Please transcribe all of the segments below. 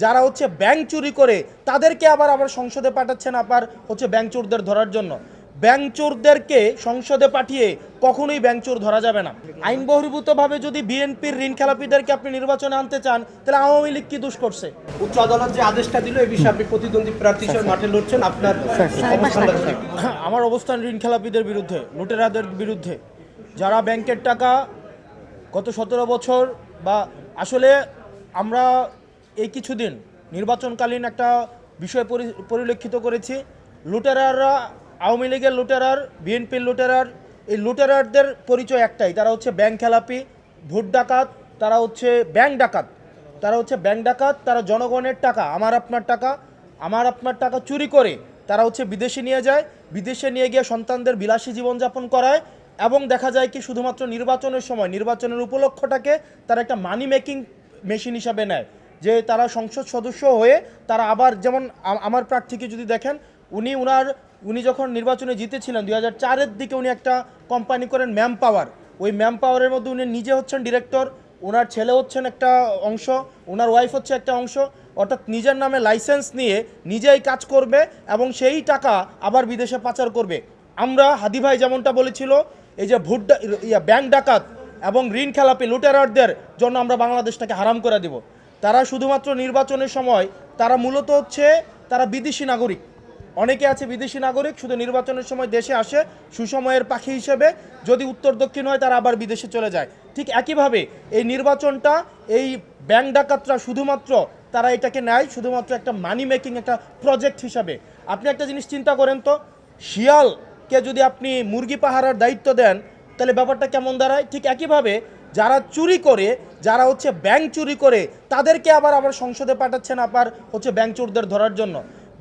যারা হচ্ছে ব্যাংক চুরি করে তাদেরকে আবার সংসদে পাঠাচ্ছেন আবার হচ্ছে ব্যাংক চোরদের ধরার জন্য। ব্যাংক চোরদেরকে সংসদে পাঠিয়ে কখনোই ব্যাংক চোর ধরা যাবে না। আইন বহির্ভূতভাবে যদি বিএনপির ঋণ খেলাপিদেরকে আপনি নির্বাচনে আনতে চান তাহলে আওয়ামী লীগ কি দোষ করছে? উচ্চ আদালত যে আদেশটা দিল এই বিষয়ে আপনি প্রতিদ্বন্দ্বী প্রার্থী হিসেবে মাঠে লড়ছেন, আপনার আমার অবস্থান ঋণ খেলাপিদের বিরুদ্ধে, লুটেরাদের বিরুদ্ধে, যারা ব্যাংকের টাকা গত 17 বছর বা আসলে আমরা এই কিছুদিন নির্বাচনকালীন একটা বিষয় পরিলক্ষিত করেছি। লুটেরাররা, আওয়ামী লীগের লুটেরার, বিএনপির লুটেরার, এই লুটেরারদের পরিচয় একটাই, তারা হচ্ছে ব্যাংক খেলাপি, ভোট ডাকাত, তারা হচ্ছে ব্যাংক ডাকাত, তারা জনগণের টাকা, আমার আপনার টাকা চুরি করে তারা হচ্ছে বিদেশে নিয়ে যায়, বিদেশে নিয়ে গিয়ে সন্তানদের বিলাসী জীবনযাপন করায় এবং দেখা যায় কি শুধুমাত্র নির্বাচনের সময় নির্বাচনের উপলক্ষটাকে তারা একটা মানি মেকিং মেশিন হিসাবে নেয়, যে তারা সংসদ সদস্য হয়ে তারা আবার, যেমন আমার প্রার্থীকে যদি দেখেন, উনি যখন নির্বাচনে জিতেছিলেন 2004-এর দিকে উনি একটা কোম্পানি করেন ম্যাম পাওয়ার, ওই ম্যাম পাওয়ারের মধ্যে উনি নিজে হচ্ছেন ডিরেক্টর, ওনার ছেলে হচ্ছেন একটা অংশ, ওনার ওয়াইফ হচ্ছে একটা অংশ, অর্থাৎ নিজের নামে লাইসেন্স নিয়ে নিজেই কাজ করবে এবং সেই টাকা আবার বিদেশে পাচার করবে। আমরা হাদি ভাই যেমনটা বলেছিল, এই যে ব্যাংক ডাকাত এবং ঋণ খেলাপি লুটেরারদের জন্য আমরা বাংলাদেশটাকে হারাম করে দেব। তারা শুধুমাত্র নির্বাচনের সময় তারা মূলত হচ্ছে তারা বিদেশি নাগরিক, অনেকে আছে বিদেশি নাগরিক, শুধু নির্বাচনের সময় দেশে আসে সুসময়ের পাখি হিসেবে, যদি উত্তর দক্ষিণ হয় তারা আবার বিদেশে চলে যায়। ঠিক একইভাবে এই নির্বাচনটা এই ব্যাংক ডাকাতরা শুধুমাত্র তারা এটাকে নেয় শুধুমাত্র একটা মানি মেকিং একটা প্রজেক্ট হিসাবে। আপনি একটা জিনিস চিন্তা করেন তো, শিয়ালকে যদি আপনি মুরগি পাহারার দায়িত্ব দেন তাহলে ব্যাপারটা কেমন দাঁড়ায়? ঠিক একইভাবে যারা চুরি করে, যারা হচ্ছে ব্যাংক চুরি করে তাদেরকে আবার সংসদে পাঠাচ্ছেন আবার হচ্ছে ব্যাংক চোরদের ধরার জন্য।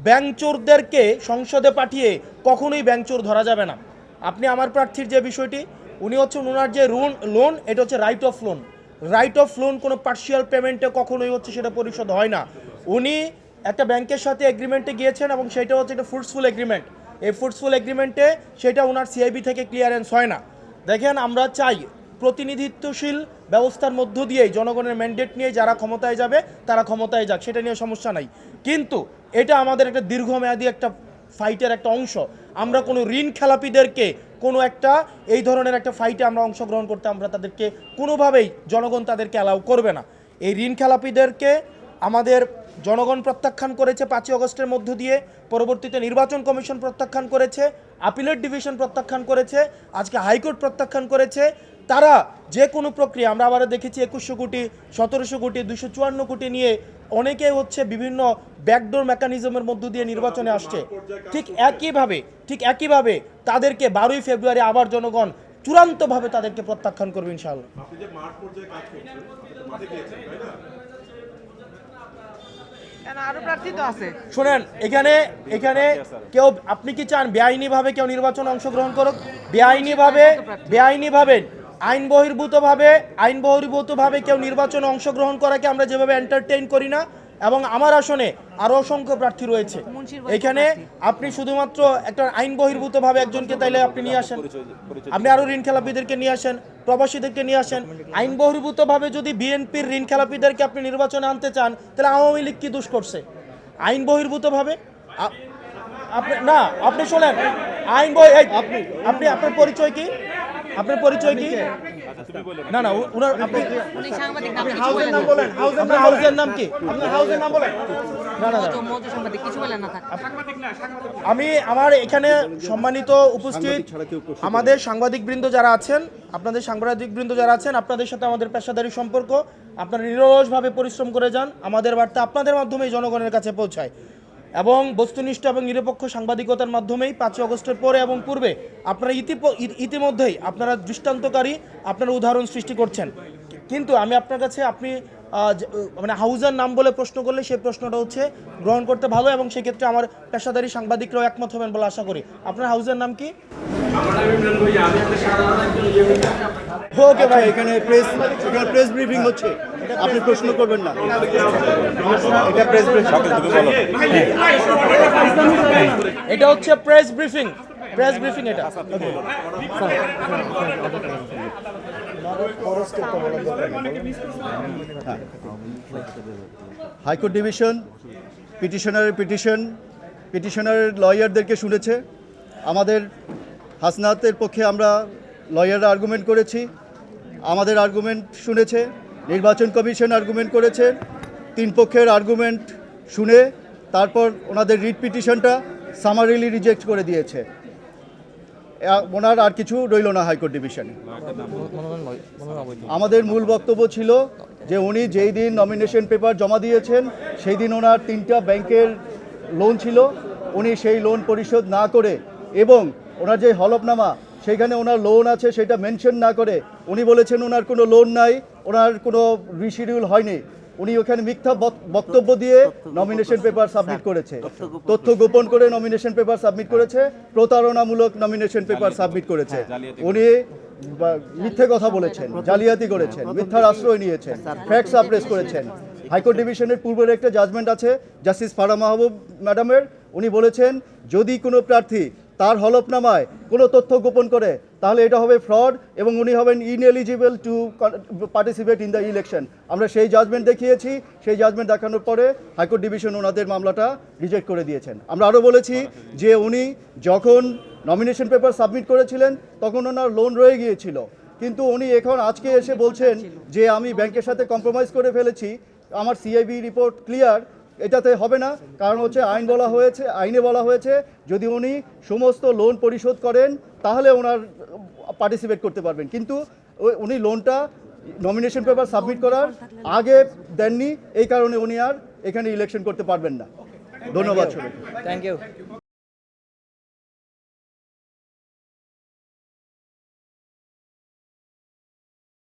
ব্যাংক চোরদেরকে সংসদে পাঠিয়ে কখনোই ব্যাংক চোর ধরা যাবে না। আপনি আমার প্রার্থীর যে বিষয়টি, উনি হচ্ছে ওনার যে লোন, এটা হচ্ছে রাইট অফ লোন, কোনো পার্শিয়াল পেমেন্টে কখনোই হচ্ছে সেটা পরিশোধ হয় না। উনি একটা ব্যাংকের সাথে এগ্রিমেন্টে গিয়েছেন এবং সেটা হচ্ছে একটা ফ্রুটফুল এগ্রিমেন্ট, এই ফ্রুটফুল এগ্রিমেন্টে সেটা ওনার সিআইবি থেকে ক্লিয়ারেন্স হয় না। দেখেন, আমরা চাই প্রতিনিধিত্বশীল ব্যবস্থার মধ্য দিয়েই জনগণের ম্যান্ডেট নিয়ে যারা ক্ষমতায় যাবে তারা ক্ষমতায় যাক, সেটা নিয়ে সমস্যা নাই, কিন্তু এটা আমাদের একটা দীর্ঘমেয়াদী একটা ফাইটের একটা অংশ। আমরা কোনো ঋণ খেলাপিদেরকে কোনো একটা এই ধরনের একটা ফাইটে আমরা অংশগ্রহণ করতে আমরা তাদেরকে কোনোভাবেই জনগণ তাদেরকে অ্যালাউ করবে না। এই ঋণ খেলাপিদেরকে আমাদের জনগণ প্রত্যাখ্যান করেছে 5ই আগস্টের মধ্য দিয়ে, পরবর্তীতে নির্বাচন কমিশন প্রত্যাখ্যান করেছে, আপিলেট ডিভিশন প্রত্যাখ্যান করেছে, আজকে হাইকোর্ট প্রত্যাখ্যান করেছে। তারা যে কোনো প্রক্রিয়া, আমরা আবার দেখেছি 2100 কোটি, 1700 কোটি, 254 কোটি নিয়ে অনেকে হচ্ছে বিভিন্ন ব্যাকডোর মেকানিজমের মধ্য দিয়ে নির্বাচনে আসছে। ঠিক একইভাবে তাদেরকে 12ই ফেব্রুয়ারি আবার জনগণ চূড়ান্তভাবে তাদেরকে প্রত্যাখ্যান করবে ইনশাআল্লাহ। শোনেন, এখানে কেউ, আপনি কি চান বেআইনিভাবে কেউ নির্বাচনে অংশগ্রহণ করুক? বেআইনিভাবে আইন বহির্ভূতভাবে কেউ নির্বাচনে অংশগ্রহণ করাকে আমরা যেভাবে এন্টারটেইন করি না, এবং আমার আসনে আরও অসংখ্য প্রার্থী রয়েছে, এখানে আপনি শুধুমাত্র একটা আইন বহির্ভূতভাবে একজনকে তাইলে আপনি নিয়ে আসেন, আপনি আরও ঋণ খেলাপিদেরকে নিয়ে আসেন, প্রবাসীদেরকে নিয়ে আসেন। আইন বহির্ভূতভাবে যদি বিএনপির ঋণ খেলাপিদেরকে আপনি নির্বাচনে আনতে চান তাহলে আওয়ামী লীগ কি দোষ করছে? আইন বহির্ভূতভাবে আপনি শোনেন, আপনি আপনার পরিচয় কি? না উনার হাউসের নাম বলেন, হাউসের নাম কি? আপনার হাউসের নাম বলেন। আমার এখানে সম্মানিত উপস্থিত আমাদের সাংবাদিকবৃন্দ যারা আছেন, আপনাদের সাথে আমাদের পেশাদারি সম্পর্ক, আপনারা নিরলসভাবে পরিশ্রম করে যান, আমাদের বার্তা আপনাদের মাধ্যমেই জনগণের কাছে পৌঁছায় এবং বস্তুনিষ্ঠ এবং নিরপেক্ষ সাংবাদিকতার মাধ্যমেই 5ই আগস্টের পরে এবং পূর্বে আপনারা ইতিমধ্যেই আপনারা দৃষ্টান্তকারী আপনারা উদাহরণ সৃষ্টি করছেন। কিন্তু আমি আপনার কাছে, আপনি মানে হাউজের নাম বলে প্রশ্ন করলে সেই প্রশ্নটা হচ্ছে গ্রহণ করতে ভালো, এবং সেক্ষেত্রে আমার পেশাদারি সাংবাদিকরাও একমত হবেন বলে আশা করি। আপনার হাউজের নাম কি? ওকে ভাই, এখানে প্রেস ব্রিফিং হচ্ছে, আপনি প্রশ্ন করবেন না, এটা প্রেস ব্রিফিং। এটা হচ্ছে প্রেস ব্রিফিং এটা। হাইকোর্ট ডিভিশন পিটিশনারের লয়ারদেরকে শুনেছে। আমাদের হাসনাতের পক্ষে আমরা লয়াররা আর্গুমেন্ট করেছি, আমাদের আর্গুমেন্ট শুনেছে, নির্বাচন কমিশন আর্গুমেন্ট করেছে। তিন পক্ষের আর্গুমেন্ট শুনে তারপর ওনাদের রিট পিটিশনটা সামারিলি রিজেক্ট করে দিয়েছে। ওনার আর কিছু রইল না হাইকোর্ট ডিভিশনে। আমাদের মূল বক্তব্য ছিল যে উনি যেই দিন নমিনেশন পেপার জমা দিয়েছেন সেই দিন ওনার 3টা ব্যাংকের লোন ছিল, উনি সেই লোন পরিশোধ না করে এবং ওনার যে হলফনামা সেখানে ওনার লোন আছে সেটা মেনশন না করে উনি বলেছেন ওনার কোনো লোন নাই, ওনার কোনো রিশিডিউল হয়নি। উনি ওখানে মিথ্যা বক্তব্য দিয়ে নমিনেশন পেপার সাবমিট করেছে, তথ্য গোপন করে নমিনেশন পেপার সাবমিট করেছে, প্রতারণামূলক নমিনেশন পেপার সাবমিট করেছে। উনি মিথ্যে কথা বলেছেন, জালিয়াতি করেছেন, মিথ্যার আশ্রয় নিয়েছেন, ফ্যাক্ট সাপ্রেস করেছেন। হাইকোর্ট ডিভিশনের পূর্বের একটা জাজমেন্ট আছে জাস্টিস ফারা মাহবুব ম্যাডামের, উনি বলেছেন যদি কোনো প্রার্থী তার হলফনামায় কোনো তথ্য গোপন করে তাহলে এটা হবে ফ্রড এবং উনি হবেন ineligible to participate in the election. আমরা সেই জাজমেন্ট দেখিয়েছি, সেই জাজমেন্ট দেখানোর পরে হাইকোর্ট ডিভিশন ওনাদের মামলাটা রিজেক্ট করে দিয়েছেন। আমরা আরও বলেছি যে উনি যখন নমিনেশন পেপার সাবমিট করেছিলেন তখন ওনার লোন রয়ে গিয়েছিল, কিন্তু উনি এখন আজকে এসে বলছেন যে আমি ব্যাংকের সাথে কম্প্রোমাইজ করে ফেলেছি, আমার সিআইবি রিপোর্ট ক্লিয়ার। এটাতে হবে না, কারণ হচ্ছে আইনে বলা হয়েছে যদি উনি সমস্ত লোন পরিশোধ করেন তাহলে ওনার পার্টিসিপেট করতে পারবেন, কিন্তু উনি লোনটা নমিনেশন পেপার সাবমিট করার আগে দেননি, এই কারণে উনি আর এখানে ইলেকশন করতে পারবেন না। ধন্যবাদ সবাইকে। Thank you.